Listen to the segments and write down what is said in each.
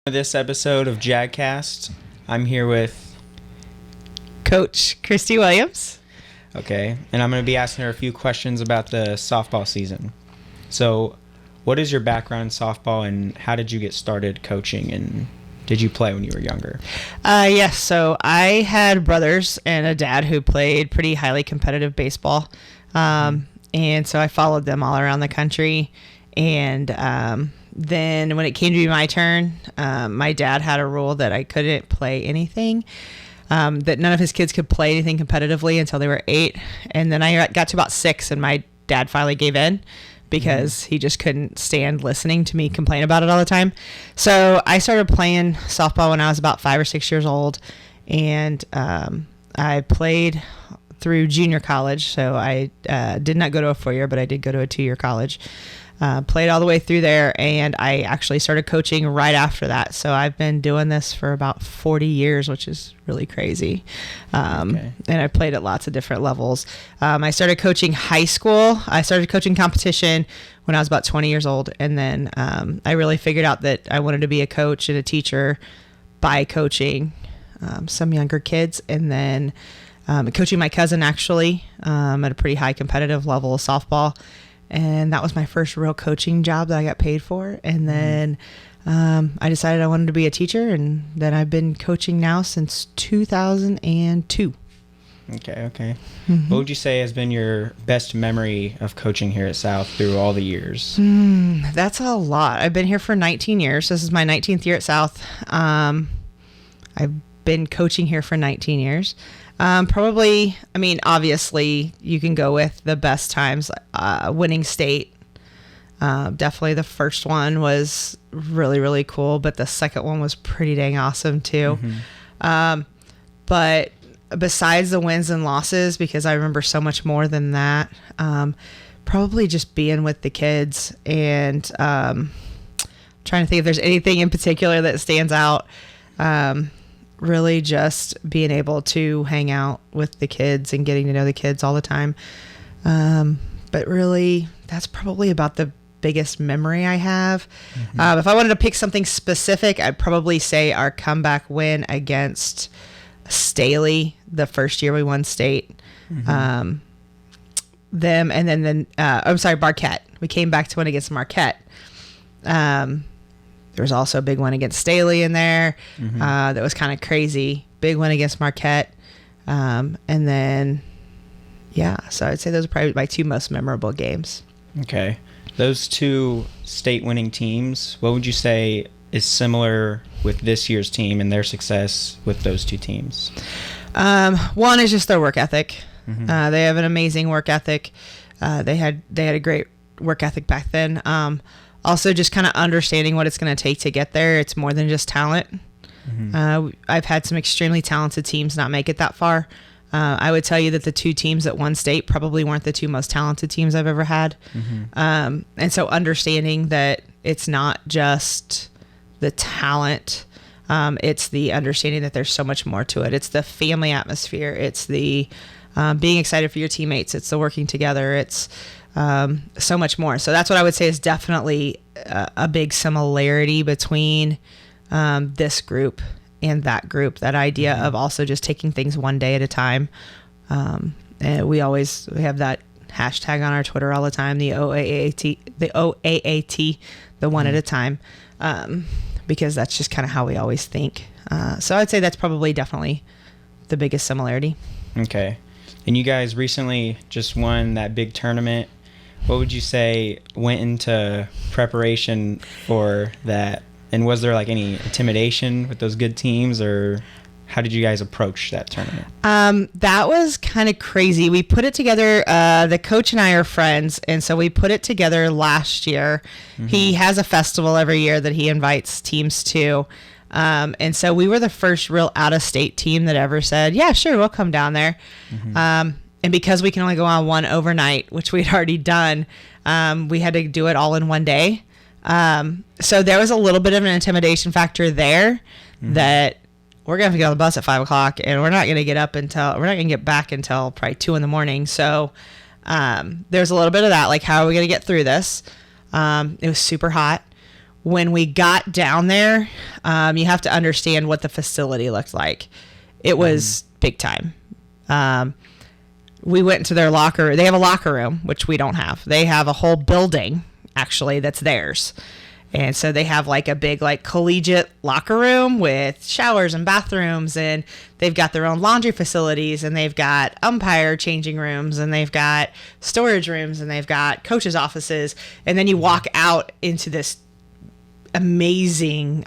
This episode of JAGcast. I'm here with Coach Kristi Williams. Okay, and I'm going to be asking her a few questions about the softball season. So, what is your background in softball, and how did you get started coaching, and did you play when you were younger? Yes, so I had brothers and a dad who played pretty highly competitive baseball, and so I followed them all around the country, and then when it came to be my turn, my dad had a rule that I couldn't play anything, that none of his kids could play anything competitively until they were 8. And then I got to about 6 and my dad finally gave in because he just couldn't stand listening to me complain about it all the time. So I started playing softball when I was about 5 or 6 years old. And I played through junior college. So I did not go to a 4-year, but I did go to a 2-year college. Played all the way through there, and I actually started coaching right after that. So I've been doing this for about 40 years, which is really crazy. And I played at lots of different levels. I started coaching high school. I started coaching competition when I was about 20 years old. And then I really figured out that I wanted to be a coach and a teacher by coaching some younger kids. And then coaching my cousin, actually, at a pretty high competitive level of softball. And that was my first real coaching job that I got paid for. And then I decided I wanted to be a teacher. And then I've been coaching now since 2002. Okay. What would you say has been your best memory of coaching here at South through all the years? That's a lot. I've been here for 19 years. This is my 19th year at South. I've been coaching here for 19 years. Probably, obviously you can go with the best times, winning state. Definitely the first one was really, really cool, but the second one was pretty dang awesome too. But besides the wins and losses, because I remember so much more than that, probably just being with the kids and, trying to think if there's anything in particular that stands out. Really just being able to hang out with the kids and getting to know the kids all the time. But really, that's probably about the biggest memory I have. If I wanted to pick something specific, I'd probably say our comeback win against Staley the first year we won state. Marquette. We came back to win against Marquette. There was also a big one against Staley in there. That was kind of crazy. Big one against Marquette. And then, so I'd say those are probably my 2 most memorable games. Okay. Those 2 state-winning teams, what would you say is similar with this year's team and their success with those 2 teams? One is just their work ethic. They have an amazing work ethic. They had a great work ethic back then. Also, just kind of understanding what it's going to take to get there. It's more than just talent. I've had some extremely talented teams not make it that far. I would tell you that the 2 teams at one state probably weren't the 2 most talented teams I've ever had. And so understanding that it's not just the talent, it's the understanding that there's so much more to it. It's the family atmosphere. It's the being excited for your teammates. It's the working together. It's so much more. So that's what I would say is definitely a big similarity between this group and that group. That idea of also just taking things one day at a time. And we have that hashtag on our Twitter all the time, the OAAT, the one at a time, because that's just kind of how we always think. So I'd say that's probably definitely the biggest similarity. Okay. And you guys recently just won that big tournament. What would you say went into preparation for that? And was there like any intimidation with those good teams, or how did you guys approach that tournament? That was kind of crazy. We put it together. The coach and I are friends, and so we put it together last year. He has a festival every year that he invites teams to. And so we were the first real out-of-state team that ever said, yeah, sure, we'll come down there. And because we can only go on one overnight, which we'd already done, we had to do it all in one day. So there was a little bit of an intimidation factor there that we're going to have to get on the bus at 5 o'clock and we're not going to get back until probably 2 a.m. So there's a little bit of that, like, how are we going to get through this? It was super hot. When we got down there, You have to understand what the facility looked like. It was big time. We went into their locker. They have a locker room, which we don't have. They have a whole building, actually, that's theirs. And so they have like a big like collegiate locker room with showers and bathrooms, and they've got their own laundry facilities, and they've got umpire changing rooms, and they've got storage rooms, and they've got coaches' offices. And then you walk out into this amazing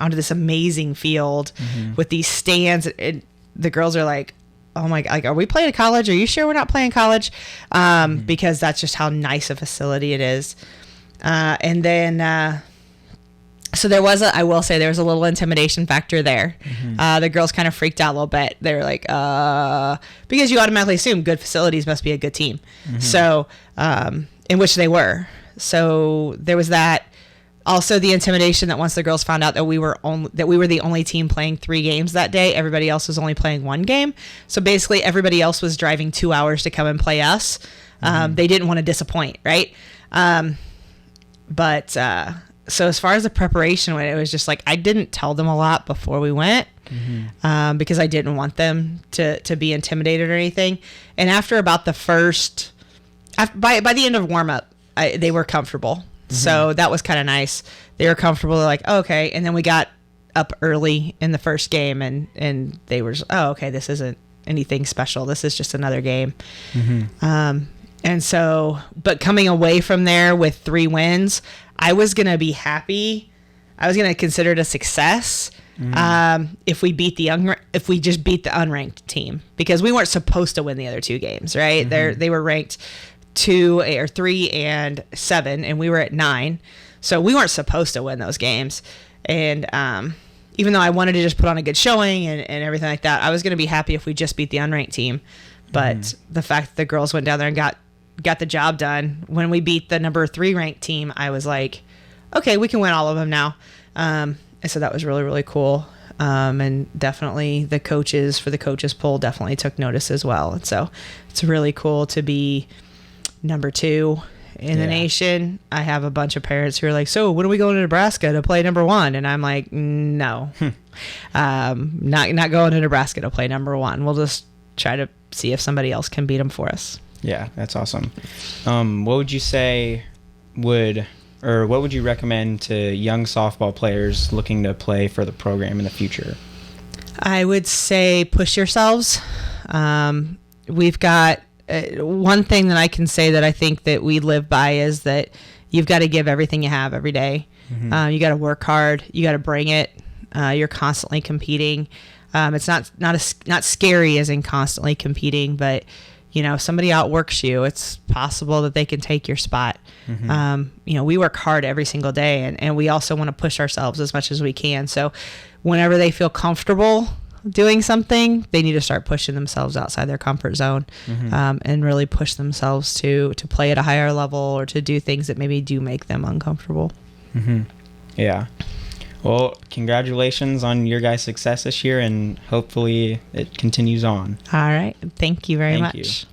field with these stands. And the girls are like, oh my God, like, are we playing college? Are you sure we're not playing college? Because that's just how nice a facility it is. And then, so I will say there was a little intimidation factor there. The girls kind of freaked out a little bit. They were like, because you automatically assume good facilities must be a good team. So, in which they were. So there was that. Also, the intimidation that once the girls found out that we were the only team playing 3 games that day, everybody else was only playing 1 game. So basically, everybody else was driving 2 hours to come and play us. They didn't want to disappoint, right? But so as far as the preparation went, it was just like I didn't tell them a lot before we went because I didn't want them to be intimidated or anything. And after about the first, by the end of warm up, they were comfortable. So that was kind of nice. They were comfortable. They're like, oh, okay. And then we got up early in the first game, and they were just, oh, okay, this isn't anything special. This is just another game. And so, but coming away from there with 3 wins, I was going to be happy. I was going to consider it a success if we just beat the unranked team, because we weren't supposed to win the other 2 games, right? They were ranked 2 or 3 and 7, and we were at 9, so we weren't supposed to win those games. And even though I wanted to just put on a good showing and everything like that, I was going to be happy if we just beat the unranked team. But the fact that the girls went down there and got the job done, when we beat the number 3 ranked team, I was like, okay, we can win all of them now. And so that was really, really cool. And definitely the coaches for the coaches poll definitely took notice as well. And so it's really cool to be number 2 in the nation. I have a bunch of parents who are like, so when are we going to Nebraska to play number 1? And I'm like, no, not going to Nebraska to play number 1. We'll just try to see if somebody else can beat them for us. Yeah, that's awesome. What would you say what would you recommend to young softball players looking to play for the program in the future? I would say push yourselves. We've got one thing that I can say that I think that we live by is that you've got to give everything you have every day. You got to work hard. You got to bring it. You're constantly competing. It's not scary as in constantly competing, but if somebody outworks you, it's possible that they can take your spot. We work hard every single day, and we also want to push ourselves as much as we can. So whenever they feel comfortable doing something, they need to start pushing themselves outside their comfort zone, and really push themselves to play at a higher level or to do things that maybe do make them uncomfortable. Yeah. Well, congratulations on your guys' success this year, and hopefully it continues on. All right. Thank you very much. Thank you.